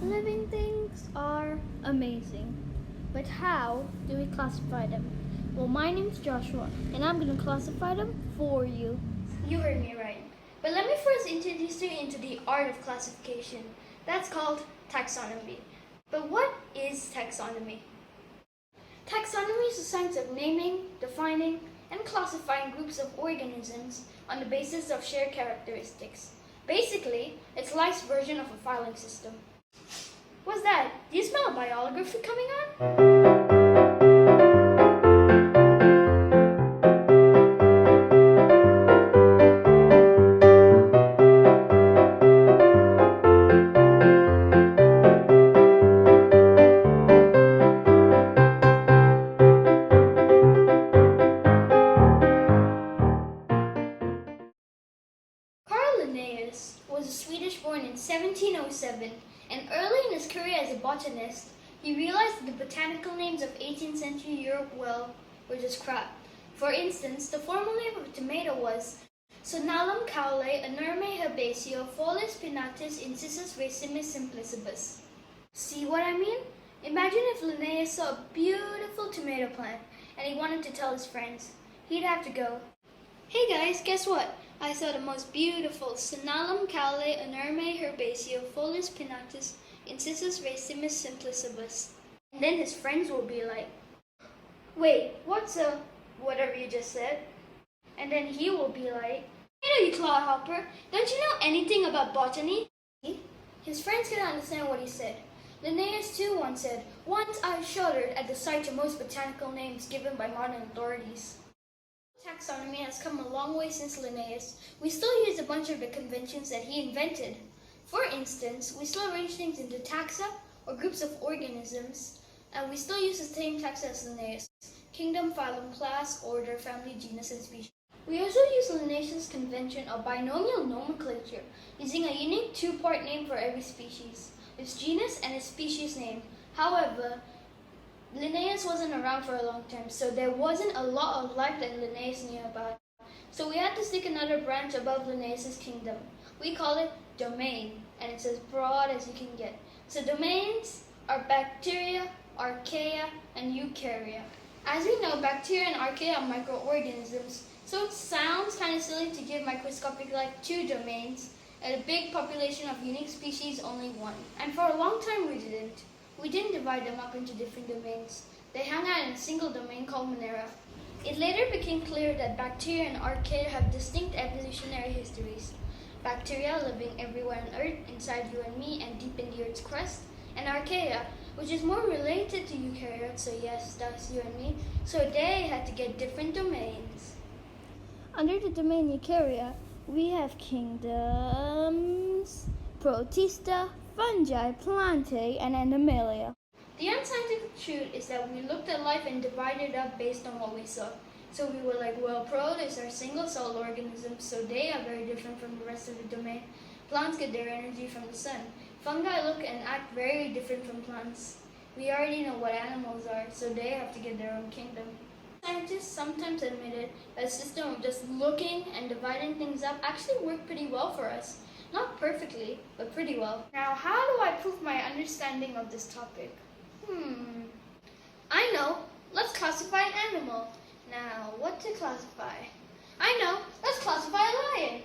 Living things are amazing, but how do we classify them? Well, my name's Joshua, and I'm going to classify them for you. You heard me right. But let me first introduce you into the art of classification. That's called taxonomy. But what is taxonomy? Taxonomy is the science of naming, defining, and classifying groups of organisms on the basis of shared characteristics. Basically, it's life's version of a filing system. What's that? Do you smell biography coming on? Linnaeus was a Swedish born in 1707, and early in his career as a botanist, he realized that the botanical names of 18th century Europe were just crap. For instance, the formal name of a tomato was Sonalum caule inerme herbaceae folis pinnatus incisus racemus simplicibus. See what I mean? Imagine if Linnaeus saw a beautiful tomato plant and he wanted to tell his friends. He'd have to go, "Hey guys, guess what? I saw the most beautiful Sonalum caule inerme herbaceae folis pinnatus incisus racemus simplicibus." And then his friends will be like, "Wait, what's a whatever you just said?" And then he will be like, "You clodhopper, don't you know anything about botany?" His friends couldn't understand what he said. Linnaeus too once said, "Once I shuddered at the sight of most botanical names given by modern authorities." Taxonomy has come a long way since Linnaeus. We still use a bunch of the conventions that he invented. For instance, we still arrange things into taxa, or groups of organisms, and we still use the same taxa as Linnaeus: kingdom, phylum, class, order, family, genus, and species. We also use Linnaeus' convention of binomial nomenclature, using a unique two-part name for every species, its genus and its species name. However, Linnaeus wasn't around for a long time, so there wasn't a lot of life that Linnaeus knew about. So we had to stick another branch above Linnaeus' kingdom. We call it domain, and it's as broad as you can get. So domains are bacteria, archaea, and eukarya. As we know, bacteria and archaea are microorganisms, so it sounds kind of silly to give microscopic life 2 domains, and a big population of unique species only 1. And for a long time we didn't. We didn't divide them up into different domains. They hung out in a single domain called Monera. It later became clear that bacteria and archaea have distinct evolutionary histories. Bacteria living everywhere on Earth, inside you and me, and deep in the Earth's crust, and archaea, which is more related to eukaryotes, so yes, that's you and me, so they had to get different domains. Under the domain Eukarya, we have kingdoms, Protista, fungi, plantae, and animalia. The unscientific truth is that we looked at life and divided it up based on what we saw. So we were like, well, protists are single-celled organisms, so they are very different from the rest of the domain. Plants get their energy from the sun. Fungi look and act very different from plants. We already know what animals are, so they have to get their own kingdom. Scientists sometimes admitted that a system of just looking and dividing things up actually worked pretty well for us. Not perfectly, but pretty well. Now, how do I prove my understanding of this topic? I know. Let's classify an animal. Now, what to classify? I know. Let's classify a lion.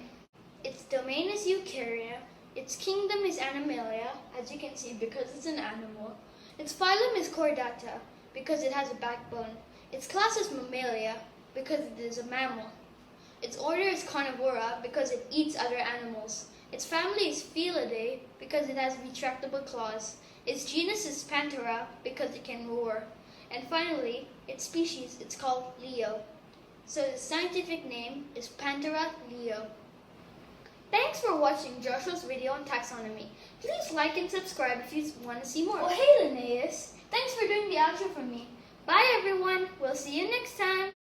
Its domain is Eukarya. Its kingdom is Animalia, as you can see, because it's an animal. Its phylum is Chordata, because it has a backbone. Its class is Mammalia, because it is a mammal. Its order is Carnivora, because it eats other animals. Its family is Felidae, because it has retractable claws. Its genus is Panthera, because it can roar. And finally, its species, it's called Leo. So the scientific name is Panthera leo. Thanks for watching Joshua's video on taxonomy. Please like and subscribe if you want to see more. Oh hey Linnaeus, thanks for doing the outro for me. Bye everyone, we'll see you next time.